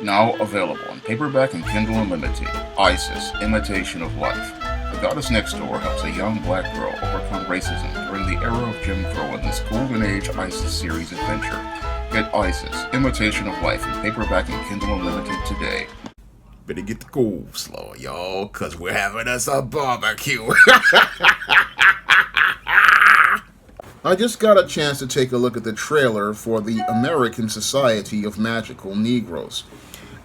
Now available in paperback and Kindle Unlimited, Isis, Imitation of Life. The Goddess Next Door helps a young black girl overcome racism during the era of Jim Crow in this Golden Age Isis series adventure. Get Isis, Imitation of Life in paperback and Kindle Unlimited today. Better get the coleslaw, y'all, cause we're having us a barbecue. I just got a chance to take a look at the trailer for the American Society of Magical Negroes.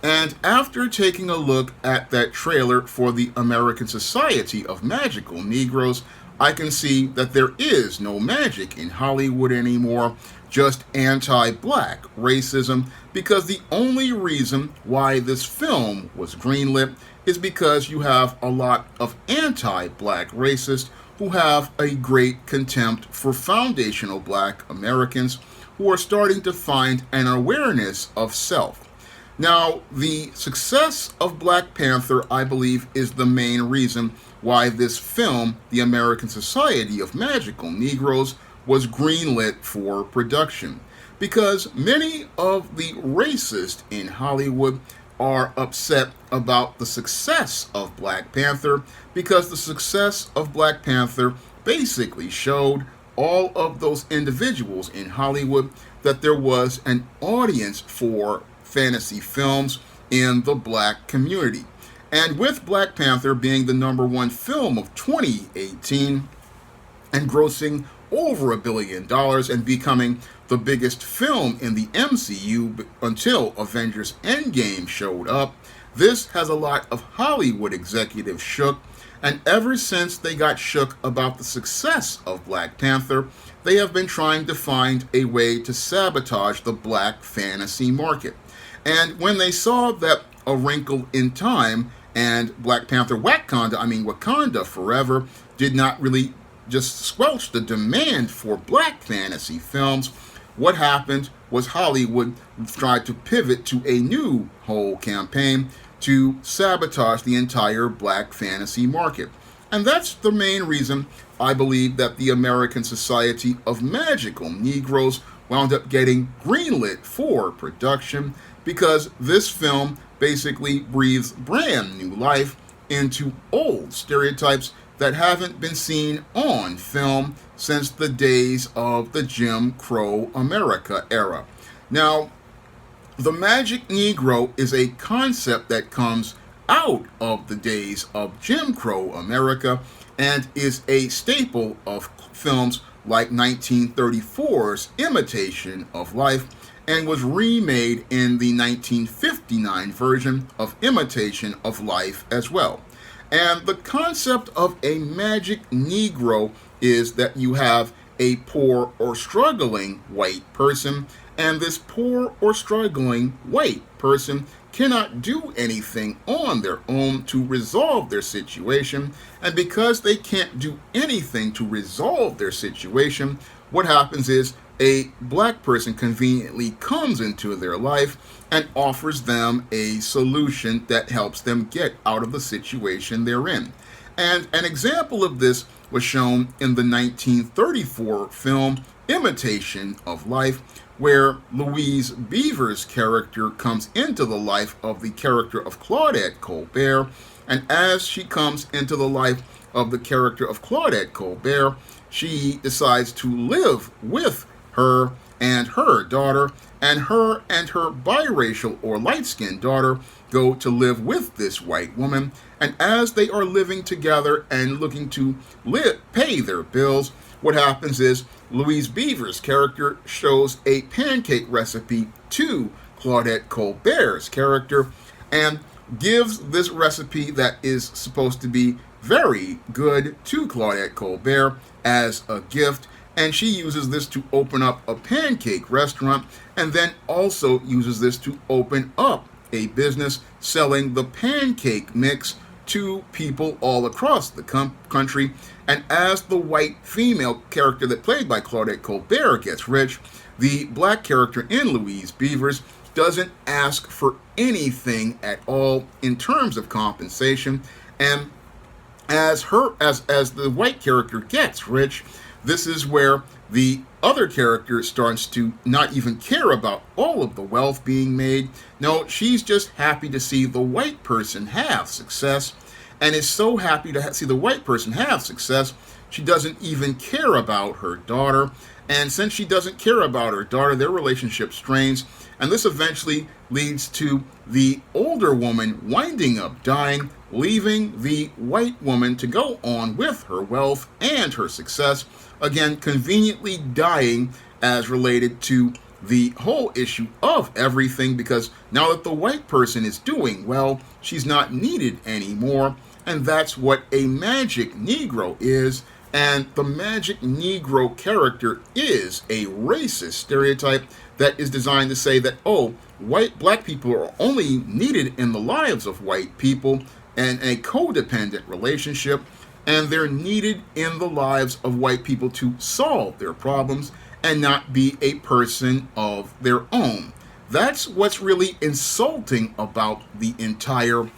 And after taking a look at that trailer for the American Society of Magical Negroes, I can see that there is no magic in Hollywood anymore, just anti-black racism, because the only reason why this film was greenlit is because you have a lot of anti-black racists who have a great contempt for foundational black Americans who are starting to find an awareness of self. Now, the success of Black Panther, I believe, is the main reason why this film, The American Society of Magical Negroes, was greenlit for production. Because many of the racists in Hollywood are upset about the success of Black Panther, because the success of Black Panther basically showed all of those individuals in Hollywood that there was an audience for fantasy films in the black community. And with Black Panther being the #1 film of 2018 and grossing over $1 billion and becoming the biggest film in the MCU until Avengers Endgame showed up, this has a lot of Hollywood executives shook, and ever since they got shook about the success of Black Panther, they have been trying to find a way to sabotage the black fantasy market. And when they saw that A Wrinkle in Time and Black Panther Wakanda Forever did not really just squelch the demand for black fantasy films, what happened was Hollywood tried to pivot to a new whole campaign to sabotage the entire black fantasy market. And that's the main reason I believe that the American Society of Magical Negroes wound up getting greenlit for production, because this film basically breathes brand new life into old stereotypes that haven't been seen on film since the days of the Jim Crow America era. Now, the Magic Negro is a concept that comes out of the days of Jim Crow America and is a staple of films like 1934's Imitation of Life, and was remade in the 1959 version of Imitation of Life as well. And the concept of a magic Negro is that you have a poor or struggling white person, and this poor or struggling white person cannot do anything on their own to resolve their situation. And because they can't do anything to resolve their situation, what happens is a black person conveniently comes into their life and offers them a solution that helps them get out of the situation they're in. And an example of this was shown in the 1934 film Imitation of Life, where Louise Beaver's character comes into the life of the character of Claudette Colbert, and as she comes into the life of the character of Claudette Colbert, she decides to live with her and her daughter, and her biracial or light-skinned daughter go to live with this white woman. And as they are living together and looking to pay their bills, what happens is Louise Beaver's character shows a pancake recipe to Claudette Colbert's character and gives this recipe that is supposed to be very good to Claudette Colbert as a gift. And she uses this to open up a pancake restaurant, and then also uses this to open up a business selling the pancake mix to people all across the country. And as the white female character that played by Claudette Colbert gets rich, the black character in Louise Beavers doesn't ask for anything at all in terms of compensation. And as the white character gets rich, this is where the other character starts to not even care about all of the wealth being made. No, she's just happy to see the white person have success, and is so happy to see the white person have success, she doesn't even care about her daughter. And since she doesn't care about her daughter, their relationship strains, and this eventually leads to the older woman winding up dying, leaving the white woman to go on with her wealth and her success, again, conveniently dying as related to the whole issue of everything, because now that the white person is doing well, she's not needed anymore, and that's what a magic Negro is. And the magic Negro character is a racist stereotype that is designed to say that, oh, black people are only needed in the lives of white people and a codependent relationship, and they're needed in the lives of white people to solve their problems and not be a person of their own. That's what's really insulting about the entire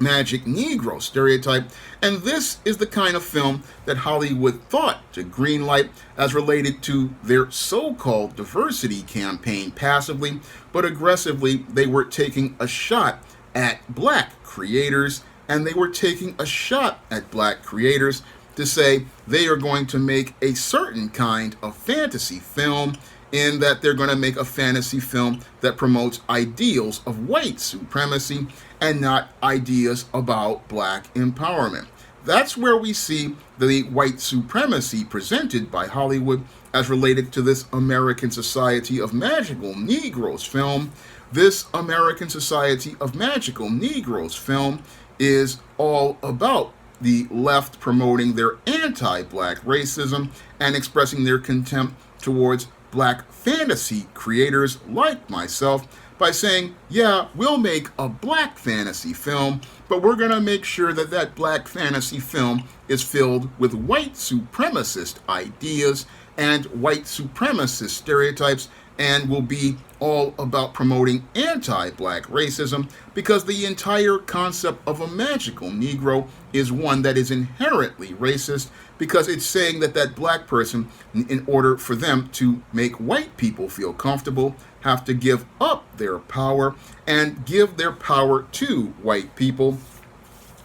magic Negro stereotype, and this is the kind of film that Hollywood thought to greenlight as related to their so-called diversity campaign. Passively but aggressively, they were taking a shot at black creators, and they were taking a shot at black creators to say they are going to make a certain kind of fantasy film, in that they're going to make a fantasy film that promotes ideals of white supremacy and not ideas about black empowerment. That's where we see the white supremacy presented by Hollywood as related to this American Society of Magical Negroes film. This American Society of Magical Negroes film is all about the left promoting their anti-black racism and expressing their contempt towards black fantasy creators like myself by saying, yeah, we'll make a black fantasy film, but we're going to make sure that that black fantasy film is filled with white supremacist ideas and white supremacist stereotypes, and will be all about promoting anti-black racism, because the entire concept of a magical Negro is one that is inherently racist, because it's saying that that black person, in order for them to make white people feel comfortable, have to give up their power and give their power to white people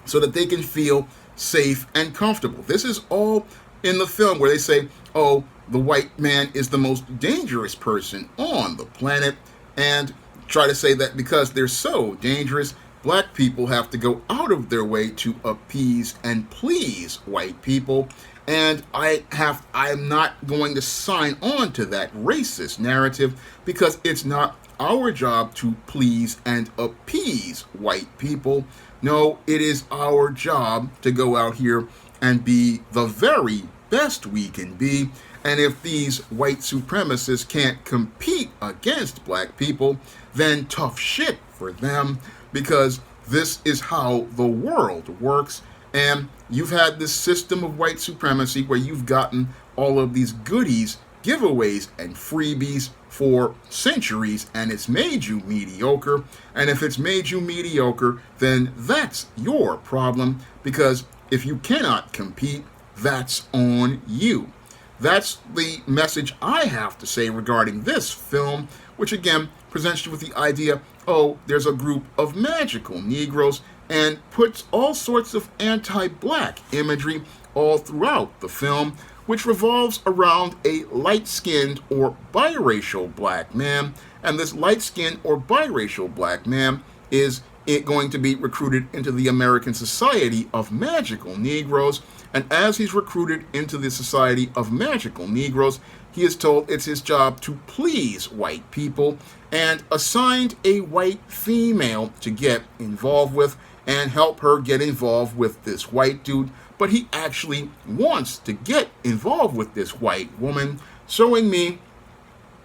so that they can feel safe and comfortable. This is all in the film where they say, oh, the white man is the most dangerous person on the planet, and try to say that because they're so dangerous, black people have to go out of their way to appease and please white people. And I'm not going to sign on to that racist narrative, because it's not our job to please and appease white people. No, it is our job to go out here and be the very best we can be. And if these white supremacists can't compete against black people, then tough shit for them, because this is how the world works. And you've had this system of white supremacy where you've gotten all of these goodies, giveaways, and freebies for centuries, and it's made you mediocre. And if it's made you mediocre, then that's your problem, because if you cannot compete, that's on you. That's the message I have to say regarding this film, which again presents you with the idea, oh, there's a group of magical Negroes, and puts all sorts of anti-black imagery all throughout the film, which revolves around a light-skinned or biracial black man. And this light-skinned or biracial black man is going to be recruited into the American Society of Magical Negroes. And as he's recruited into the Society of Magical Negroes, he is told it's his job to please white people, and assigned a white female to get involved with and help her get involved with this white dude. But he actually wants to get involved with this white woman, showing me,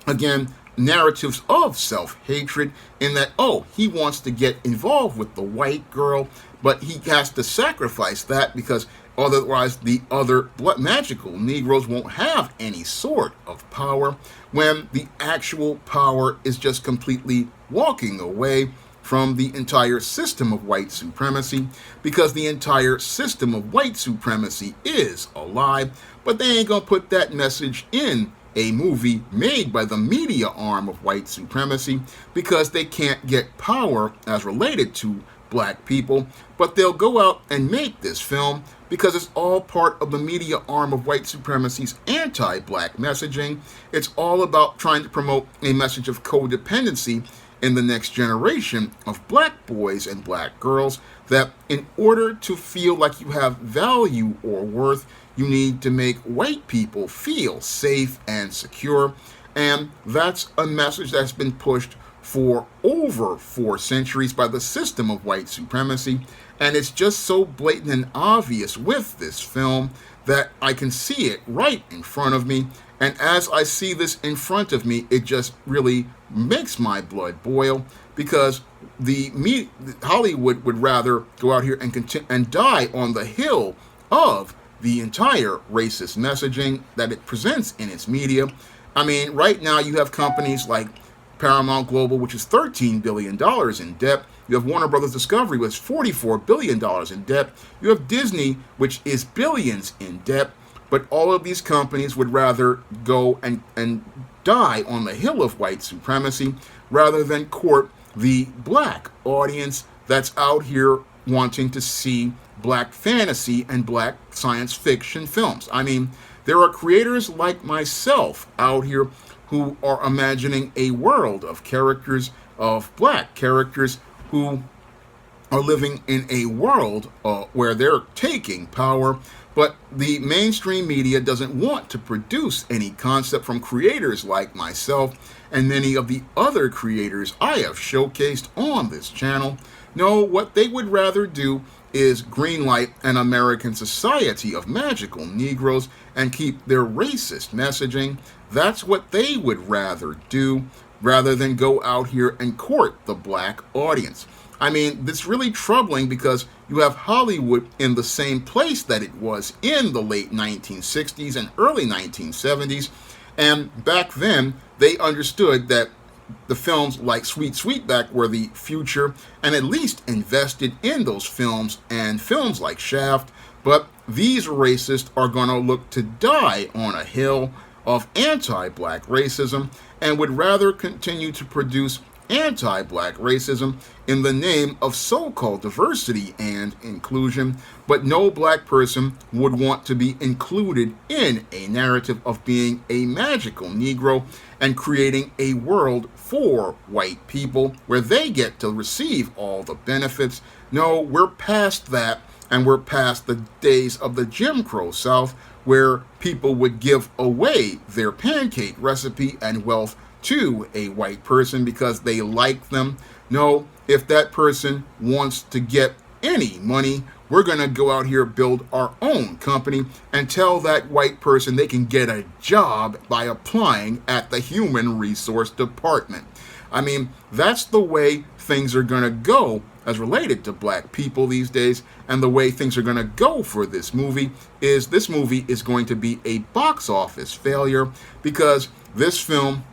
again, narratives of self-hatred, in that, oh, he wants to get involved with the white girl, but he has to sacrifice that, because otherwise the other magical Negroes won't have any sort of power, when the actual power is just completely walking away from the entire system of white supremacy, because the entire system of white supremacy is a lie. But they ain't gonna put that message in a movie made by the media arm of white supremacy because they can't get power as related to black people, but they'll go out and make this film because it's all part of the media arm of white supremacy's anti-black messaging. It's all about trying to promote a message of codependency in the next generation of black boys and black girls, that in order to feel like you have value or worth, you need to make white people feel safe and secure. And that's a message that's been pushed for over 4 centuries by the system of white supremacy. And it's just so blatant and obvious with this film that I can see it right in front of me. And as I see this in front of me, it just really makes my blood boil, because Hollywood would rather go out here and die on the hill of the entire racist messaging that it presents in its media. I mean, right now you have companies like Paramount Global, which is $13 billion in debt. You have Warner Brothers Discovery, which is $44 billion in debt. You have Disney, which is billions in debt. But all of these companies would rather go and die on the hill of white supremacy rather than court the black audience that's out here wanting to see black fantasy and black science fiction films. I mean, there are creators like myself out here who are imagining a world of characters, of black characters, who are living in a world where they're taking power, but the mainstream media doesn't want to produce any concept from creators like myself and many of the other creators I have showcased on this channel. No, what they would rather do is greenlight an American society of magical Negroes and keep their racist messaging. That's what they would rather do, rather than go out here and court the black audience. I mean, it's really troubling because you have Hollywood in the same place that it was in the late 1960s and early 1970s. And back then, they understood that the films like Sweet Sweetback were the future, and at least invested in those films and films like Shaft. But these racists are going to look to die on a hill of anti-black racism and would rather continue to produce anti-black racism in the name of so-called diversity and inclusion, but no black person would want to be included in a narrative of being a magical Negro and creating a world for white people where they get to receive all the benefits. No, we're past that, and we're past the days of the Jim Crow South, where people would give away their pancake recipe and wealth to a white person because they like them. No, if that person wants to get any money, we're going to go out here, build our own company, and tell that white person they can get a job by applying at the Human Resource Department. I mean, that's the way things are going to go as related to black people these days, and the way things are going to go for this movie is going to be a box office failure, because this film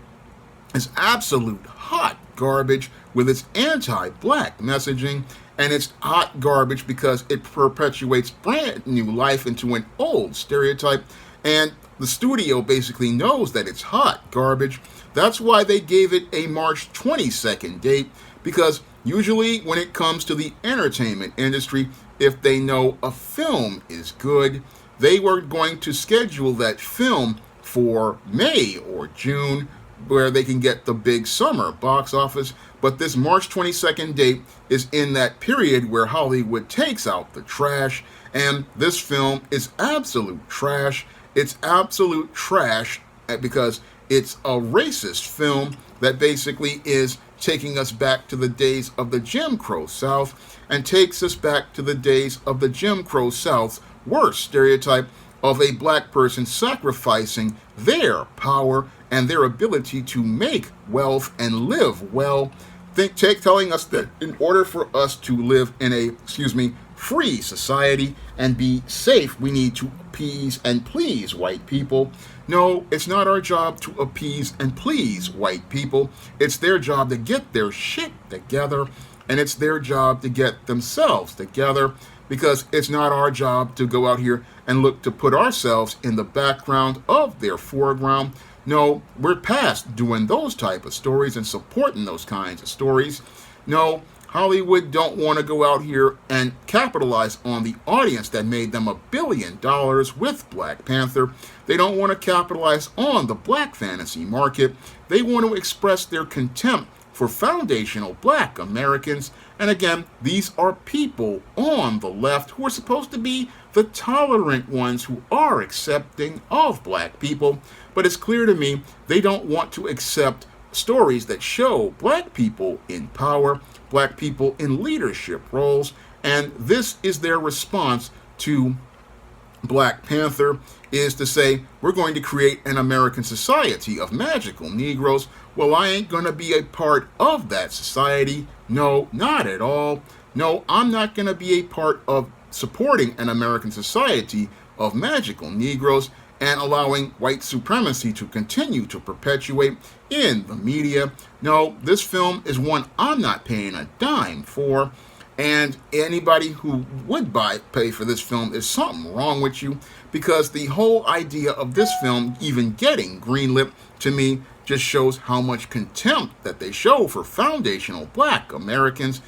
is absolute hot garbage with its anti-black messaging, and it's hot garbage because it perpetuates brand new life into an old stereotype, and the studio basically knows that it's hot garbage. That's why they gave it a March 22nd date, because usually when it comes to the entertainment industry, if they know a film is good, they were going to schedule that film for May or June, where they can get the big summer box office. But this March 22nd date is in that period where Hollywood takes out the trash, and this film is absolute trash. It's absolute trash because it's a racist film that basically is taking us back to the days of the Jim Crow South, and takes us back to the days of the Jim Crow South's worst stereotype of a black person sacrificing their power and their ability to make wealth and live well, telling us that in order for us to live in a, free society and be safe, we need to appease and please white people. No, it's not our job to appease and please white people. It's their job to get their shit together, and it's their job to get themselves together, because it's not our job to go out here and look to put ourselves in the background of their foreground. No, we're past doing those type of stories and supporting those kinds of stories. No, Hollywood don't want to go out here and capitalize on the audience that made them $1 billion with Black Panther. They don't want to capitalize on the black fantasy market. They want to express their contempt for foundational black Americans. And again, these are people on the left who are supposed to be the tolerant ones who are accepting of black people. But it's clear to me they don't want to accept stories that show black people in power, black people in leadership roles, and this is their response to Black Panther, is to say, we're going to create an American society of magical Negroes. Well, I ain't going to be a part of that society. No, not at all. No, I'm not going to be a part of supporting an American society of magical Negroes and allowing white supremacy to continue to perpetuate in the media. No, this film is one I'm not paying a dime for. And anybody who would pay for this film, there's something wrong with you, because the whole idea of this film even getting greenlit, to me, just shows how much contempt that they show for foundational black Americans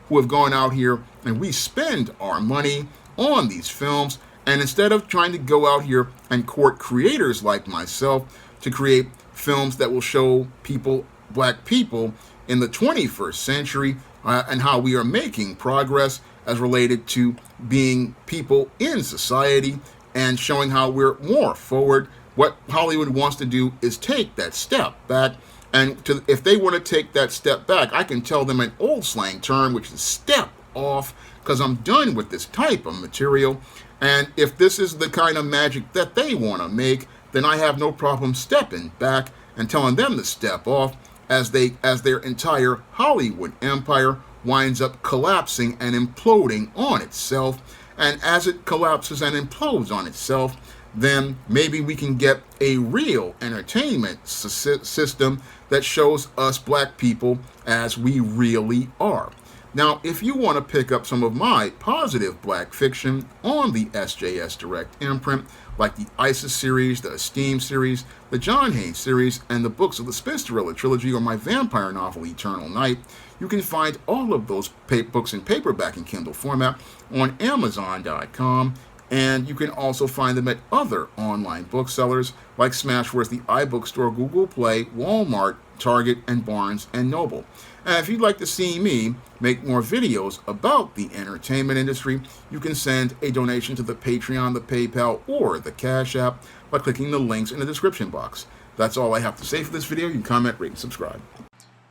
who have gone out here and we spend our money on these films. And instead of trying to go out here and court creators like myself to create films that will show people, black people, in the 21st century and how we are making progress as related to being people in society and showing how we're more forward, what Hollywood wants to do is take that step back. And if they want to take that step back, I can tell them an old slang term, which is step off, because I'm done with this type of material. And if this is the kind of magic that they want to make, then I have no problem stepping back and telling them to step off as their entire Hollywood empire winds up collapsing and imploding on itself. And as it collapses and implodes on itself, then maybe we can get a real entertainment system that shows us black people as we really are. Now, if you want to pick up some of my positive black fiction on the SJS Direct imprint, like the ISIS series, the Esteem series, the John Haynes series, and the books of the Spinsterella trilogy, or my vampire novel Eternal Night, you can find all of those books in paperback and Kindle format on Amazon.com, and you can also find them at other online booksellers like Smashwords, the iBookstore, Google Play, Walmart, Target, and Barnes & Noble. And if you'd like to see me make more videos about the entertainment industry, you can send a donation to the Patreon, the PayPal, or the Cash App by clicking the links in the description box. That's all I have to say for this video. You can comment, rate, and subscribe.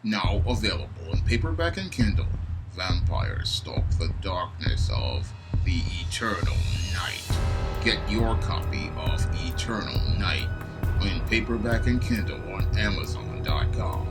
Now available in paperback and Kindle, Vampires Stalk the Darkness of the Eternal Night. Get your copy of Eternal Night in paperback and Kindle on Amazon.com.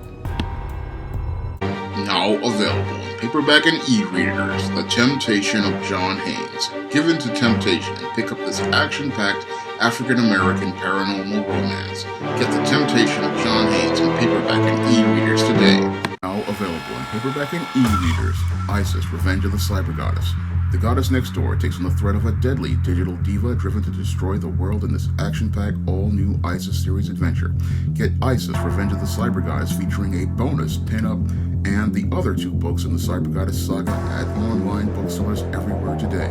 Now available in paperback and e-readers, The Temptation of John Haynes. Give in to temptation and pick up this action-packed African-American paranormal romance. Get The Temptation of John Haynes in paperback and e-readers today. Now available in paperback and e-readers, ISIS, Revenge of the Cyber Goddess. The goddess next door takes on the threat of a deadly digital diva driven to destroy the world in this action-packed, all-new ISIS series adventure. Get ISIS, Revenge of the Cyber Goddess, featuring a bonus pin-up and the other 2 books in the Cyber Goddess saga at online booksellers everywhere today.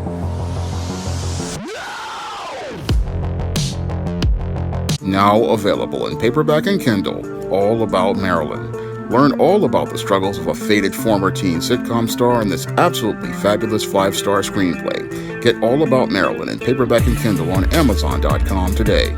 Now available in paperback and Kindle, All About Marilyn. Learn all about the struggles of a faded former teen sitcom star in this absolutely fabulous 5-star screenplay. Get All About Marilyn in paperback and Kindle on Amazon.com today.